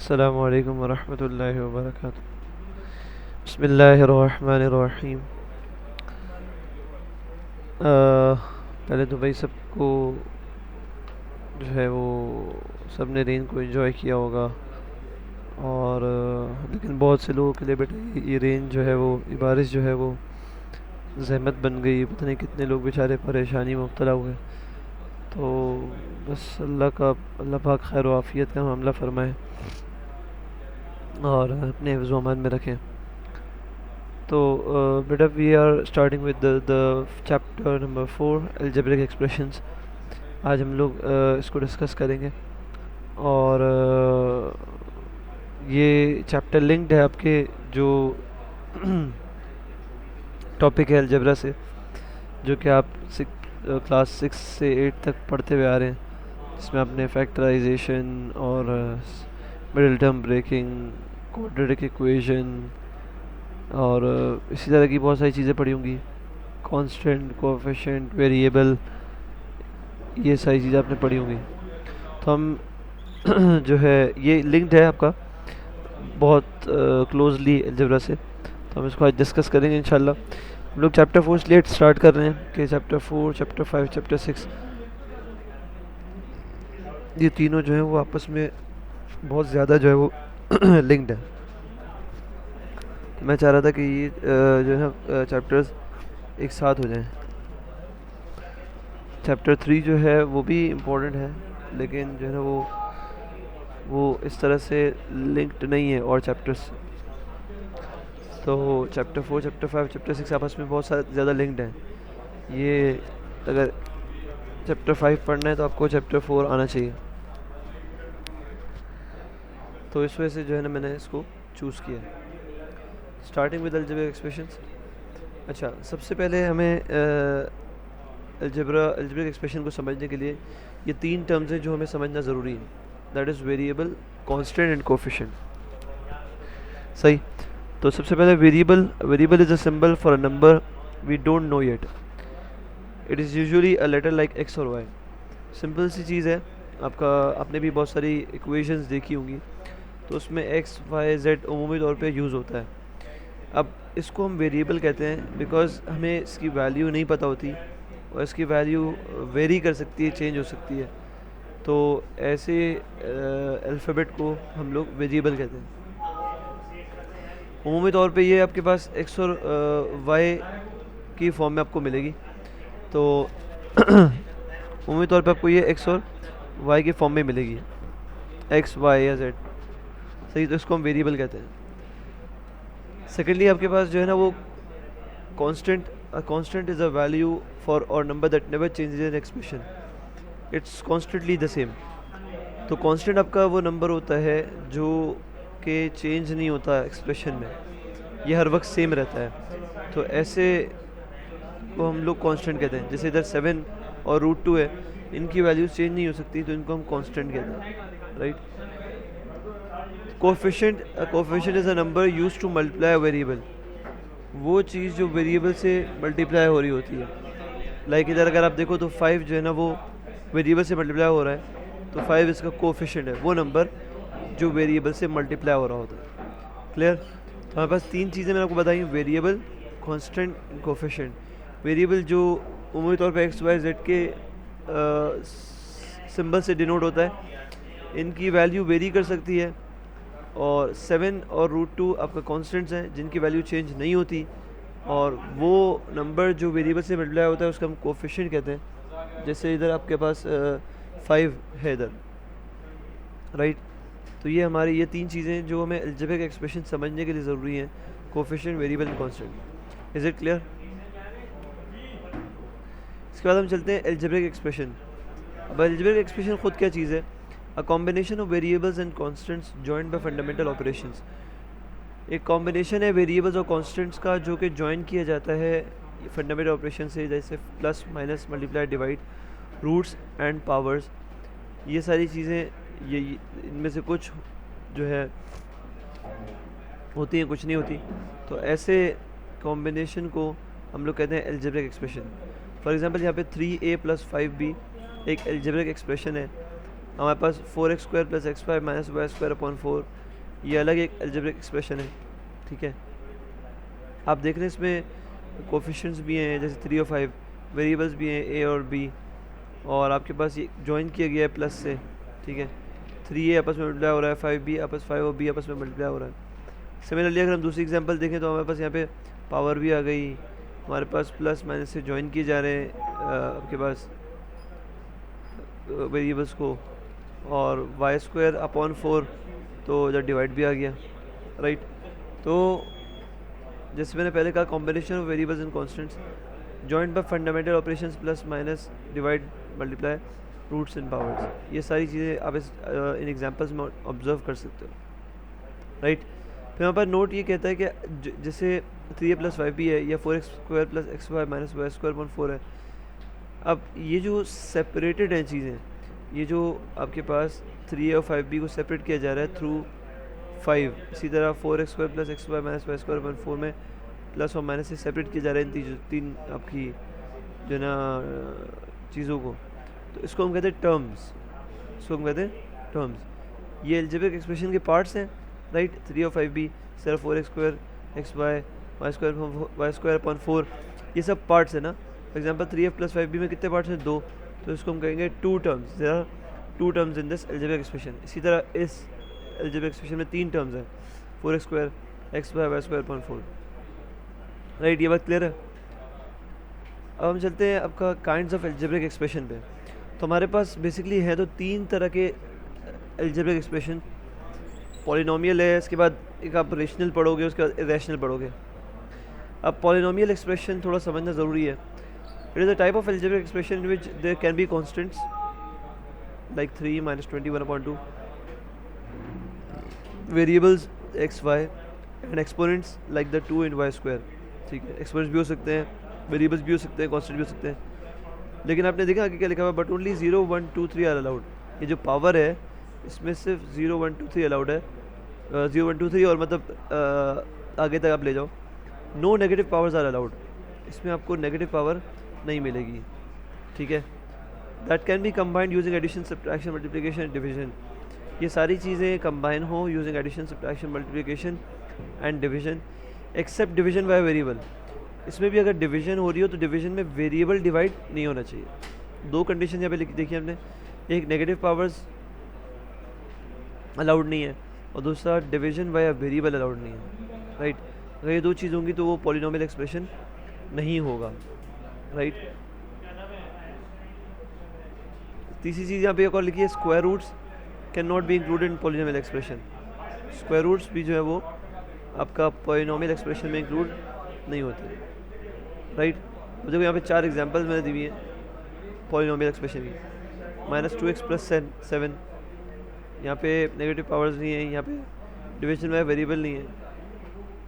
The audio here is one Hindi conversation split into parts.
अस्सलामु अलैकुम वरहमतुल्लाहि वबरकातुह। बिस्मिल्लाहिर्रहमानिर्रहीम। पहले तो भाई सबको जो है वो सब ने रेन को एंजॉय किया होगा। और लेकिन बहुत से लोगों के लिए बेटा ये रेन जो है वो ये बारिश जो है वो जहमत बन गई। पता नहीं कितने लोग बेचारे परेशानी में मुब्तला हुए। तो बस अल्लाह पाक खैर व आफियत का मामला फरमाए और अपने हिफ्ज़ व अमान में रखें। तो बेटा we are starting with the chapter number 4 algebraic expressions. आज हम लोग इसको डिस्कस करेंगे। और ये चैप्टर लिंक्ड है आपके जो टॉपिक है अलजेब्रा से, जो कि आप क्लास 6 से 8 तक पढ़ते हुए आ रहे हैं, जिसमें आपने फैक्टराइजेशन और middle term breaking, quadratic equation और इसी तरह की बहुत सारी चीज़ें पढ़ी होंगी। कांस्टेंट, कोएफिशिएंट, वेरिएबल, ये सारी चीज़ें आपने पढ़ी होंगी। तो हम जो है ये लिंक्ड है आपका बहुत क्लोजली अलजेब्रा से, तो हम इसको आज डिस्कस करेंगे इंशाल्लाह। हम लोग चैप्टर 4 इसलिए स्टार्ट कर रहे हैं कि चैप्टर 4, चैप्टर 5, चैप्टर 6 ये तीनों जो है वो आपस में बहुत ज़्यादा जो है वो लिंक्ड है। तो मैं चाह रहा था कि ये जो है ना चैप्टर्स एक साथ हो जाएं। चैप्टर 3 जो है वो भी इम्पोर्टेंट है, लेकिन जो है ना वो इस तरह से लिंक्ड नहीं है और चैप्टर्स। तो चैप्टर 4, चैप्टर 5, चैप्टर 6 आपस में बहुत ज़्यादा लिंक्ड हैं। ये अगर चैप्टर 5 पढ़ना है तो आपको चैप्टर 4 आना चाहिए। तो इस वजह से जो है ना मैंने इसको चूज़ किया। Starting with algebraic expressions. अच्छा, सबसे पहले हमें अलजेब्रिक एक्सप्रेशन को समझने के लिए ये तीन टर्म्स हैं जो हमें समझना ज़रूरी है। That is variable, constant and coefficient. सही। तो सबसे पहले variable is a symbol for a number we don't know yet. It is usually a letter like x और वाई। सिंपल सी चीज़ है। आपने भी बहुत सारी इक्वेशंस देखी होंगी, तो उसमें एक्स वाई जेड उमूमी तौर पे यूज़ होता है। अब इसको हम वेरिएबल कहते हैं बिकॉज हमें इसकी वैल्यू नहीं पता होती और इसकी वैल्यू वेरी कर सकती है, चेंज हो सकती है। तो ऐसे अल्फ़ाबेट को हम लोग वेरिएबल कहते हैं। उमूमी तौर पे ये आपके पास एक्स और वाई की फॉर्म में आपको मिलेगी। तो उमूमी तौर पे आपको ये एक्स और वाई की फॉर्म में मिलेगी, एक्स वाई या जेड। सही। तो इसको हम वेरिएबल कहते हैं। सेकेंडली आपके पास जो है ना वो constant is a value for और number that never changes in expression, it's constantly the same. तो कांस्टेंट आपका वो नंबर होता है जो कि चेंज नहीं होता एक्सप्रेशन में, ये हर वक्त सेम रहता है। तो ऐसे को हम लोग कांस्टेंट कहते हैं। जैसे इधर 7 और √2 है, इनकी वैल्यूज चेंज नहीं हो सकती, तो इनको हम कांस्टेंट कहते हैं, right. Coefficient is a number used to multiply variable. वो चीज़ जो वेरिएबल से मल्टीप्लाई हो रही होती है। लाइक इधर अगर आप देखो तो 5 जो है ना वो वेरिएबल से मल्टीप्लाई हो रहा है, तो 5 इसका कोएफिशिएंट है, वो नंबर जो वेरिएबल से मल्टीप्लाई हो रहा होता है। क्लियर। तो हमारे पास तीन चीज़ें मैंने आपको बताई, वेरिएबल, कांस्टेंट, कोएफिशिएंट। वेरिएबल जो उमूमी तौर पे एक्स वाई जेड के सिंबल से डिनोट होता है, इनकी वैल्यू वेरी कर सकती है। और 7 और √2 आपका कांस्टेंट्स हैं जिनकी वैल्यू चेंज नहीं होती, और वो नंबर जो वेरिएबल से मल्टीप्लाई होता है उसका हम कोएफिशिएंट कहते हैं। जैसे इधर आपके पास 5 है इधर, राइट। तो ये हमारी ये तीन चीज़ें जो हमें अलजेब्रिक एक्सप्रेशन समझने के लिए ज़रूरी हैं, coefficient, variable and constant. Is it clear. इसके बाद हम चलते हैं अलजेब्रिक एक्सप्रेशन। अब अलजेब्रिक एक्सप्रेशन खुद क्या चीज़ है? A combination of variables and constants joined by fundamental operations. एक कॉम्बिनेशन है वेरिएबल्स और कांस्टेंट्स का जो कि जॉइन किया जाता है फंडामेंटल ऑपरेशन से, जैसे plus, minus, multiply, divide, roots and powers. ये सारी चीज़ें ये इनमें से कुछ जो है होती हैं, कुछ नहीं होती। तो ऐसे कॉम्बिनेशन को हम लोग कहते हैं अलजेब्रिक एक्सप्रेशन। फॉर एग्जांपल यहाँ पे 3a + 5b एक अलजेब्रिक एक्सप्रेशन है। हमारे पास 4x² plus x5 minus y² upon 4, ये अलग एक अलजेब्रिक एक्सप्रेशन है, ठीक है। आप देख रहे हैं इसमें कोफिशिएंट्स भी हैं जैसे 3 और 5, वेरिएबल्स भी हैं a और b, और आपके पास ये ज्वाइन किया गया है प्लस से, ठीक है। 3a आपस में मल्टीप्लाई हो रहा है, 5b आपस 5 और b आपस में मल्टीप्लाई हो रहा है। सिमिलरली अगर हम दूसरी एग्जांपल देखें तो हमारे पास यहाँ पे पावर भी आ गई, हमारे पास प्लस माइनस से ज्वाइन किए जा रहे हैं आपके पास वेरिएबल्स को, और y² अपॉन 4 तो जब डिवाइड भी आ गया, राइट। तो जैसे मैंने पहले कहा, combination of variables and constants joint by fundamental operations plus minus divide multiply roots and powers, ये सारी चीज़ें आप इन एग्जांपल्स में ऑब्जर्व कर सकते हो, राइट। फिर हमारे पास नोट ये कहता है कि जैसे 3a प्लस 5b है या 4x² plus x5 minus y² upon 4 है। अब ये जो सेपरेटेड हैं चीज़ें, ये जो आपके पास 3a और 5b को सेपरेट किया जा रहा है थ्रू 5, इसी तरह 4x² plus x5 minus y² upon 4 में प्लस और माइनस से सेपरेट किया जा रहा है इन तीन आपकी जो ना चीज़ों को, तो इसको हम कहते हैं टर्म्स, इसको हम कहते हैं टर्म्स। ये अलजेब्रिक एक्सप्रेशन के पार्ट्स हैं, राइट। 3 और 5b सिर्फ 4x² xy y² अपॉन 4, ये सब पार्ट्स है ना। For example 3f plus 5b में कितने पार्ट्स हैं? 2, तो इसको हम कहेंगे 2 terms, there are 2 terms in this algebraic expression. इसी तरह इस अलजेब्रिक एक्सप्रेशन में 3 टर्म्स हैं, 4x² xy y² upon 4, right. ये बात क्लियर है। अब हम चलते हैं आपका काइंड्स ऑफ अलजेब्रिक एक्सप्रेशन पे। तो हमारे पास बेसिकली है तो 3 तरह के अलजेब्रिक एक्सप्रेशन, पॉलिनोमियल है, इसके बाद एक आप रेशनल पढ़ोगे, उसके बाद इरेशनल पढ़ोगे। अब पॉलिनोमियल एक्सप्रेशन थोड़ा समझना ज़रूरी है। It is a type of algebraic expression in which there can be constants like 3 minus 21/2, variables x y and exponents like the 2 and y², ठीक है। एक्सपोनेंट्स भी हो सकते हैं, वेरिएबल्स भी हो सकते हैं, कॉन्स्टेंट भी हो सकते हैं। लेकिन आपने देखा आगे क्या लिखा हुआ, बट ओनली 0 1 2 3 आर अलाउड। ये जो पावर है इसमें सिर्फ 0 1 2 3 अलाउड है, 0 1 2 3 और मतलब आगे तक आप ले जाओ। No negative powers are allowed, इसमें आपको नेगेटिव पावर नहीं मिलेगी, ठीक है। That can be combined using addition subtraction multiplication and division, ये सारी चीज़ें कंबाइन हो using addition subtraction multiplication and division, except division by variable. इसमें भी अगर डिवीजन हो रही हो तो डिवीजन में वेरिएबल डिवाइड नहीं होना चाहिए। 2 कंडीशन यहाँ पे देखी हमने, एक नेगेटिव पावर्स अलाउड नहीं है और दूसरा डिवीजन बाय वेरिएबल अलाउड नहीं है, राइट। अगर ये 2 चीज़ होंगी तो वो पॉलिनोमियल एक्सप्रेशन नहीं होगा, राइट। तीसरी चीज़ यहाँ पे एक और लिखी है, square roots can not be included in polynomial expression. Square roots भी जो है वो आपका पॉलिनोमियल एक्सप्रेशन में इंक्लूड नहीं होते, राइट। तो देखो यहाँ पे 4 एग्जांपल्स मैंने दी हुई हैं पॉलिनोमियल एक्सप्रेशन की। -2x प्लस 7, यहाँ पे नेगेटिव पावर्स नहीं है, यहाँ पे डिवीजन में वेरिएबल नहीं है,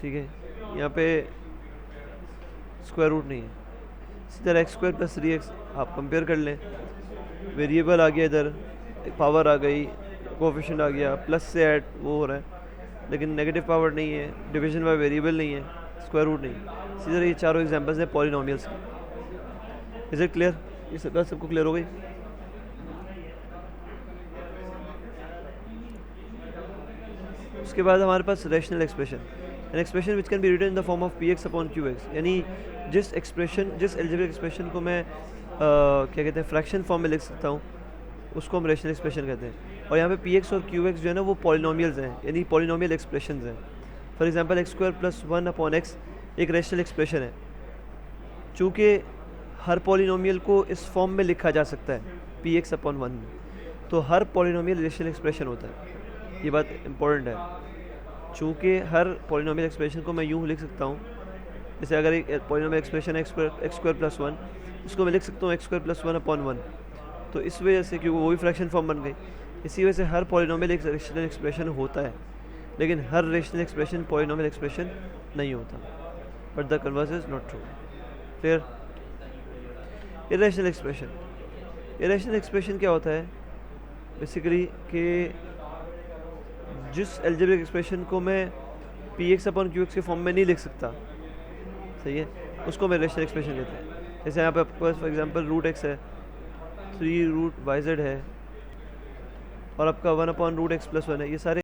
ठीक है। यहाँ पे स्क्वायर रूट नहीं है। इसी तरह x² प्लस 3x आप कंपेयर कर लें, वेरिएबल आ गया इधर, पावर आ गई, कोफिशिएंट आ गया, प्लस से ऐड वो हो रहा है, लेकिन नेगेटिव पावर नहीं है, डिवीजन बाय वेरिएबल नहीं है, स्क्वायर रूट नहीं। इसी तरह ये चारों एग्जांपल्स हैं पॉलिनोमियल्स के। Is it clear? ये सब बात सबको क्लियर हो गई? उसके बाद हमारे पास rational expression, an expression which can be written in the form of px upon qx, यानी जिस अलजेब्रिक एक्सप्रेशन को मैं क्या कहते हैं फ्रैक्शन फॉर्म में लिख सकता हूँ उसको हम रैशनल एक्सप्रेशन कहते हैं। और यहाँ पे px और qx जो है ना वो पॉलिनोमियल्स हैं, यानी पॉलिनोमियल एक्सप्रेशंस हैं। For example x² plus 1 upon x एक रैशनल एक्सप्रेशन है। चूँकि हर पॉलिनोमियल को इस फॉर्म में लिखा जा सकता है px अपॉन 1 में, तो हर पॉलिनोमियल रैशनल एक्सप्रेशन होता है। ये बात इंपॉर्टेंट है। चूँकि हर पॉलिनोमियल एक्सप्रेशन को मैं यूँ लिख सकता हूँ, जैसे अगर एक पॉलिनोमियल एक्सप्रेशन है x² प्लस 1, इसको मैं लिख सकता हूँ x² प्लस 1 अपॉन 1। तो इस वजह से क्योंकि वो भी फ्रैक्शन फॉर्म बन गई, इसी वजह से हर पॉलिनोमियल एक रैशनल एक्सप्रेशन होता है, लेकिन हर रैशनल एक्सप्रेशन पॉलिनोमियल एक्सप्रेशन नहीं होता। But the converse is not true. Clear? Irrational expression क्या होता है बेसिकली कि जिस अलजेब्रिक एक्सप्रेशन को मैं px अपॉन qx के फॉर्म में नहीं लिख सकता, सही है, उसको मैं इरेशनल एक्सप्रेशन कहते हैं। जैसे यहाँ पे आपके पास फॉर एग्जांपल रूट x है, 3 रूट yz है, और आपका 1/√x+1 है, ये सारे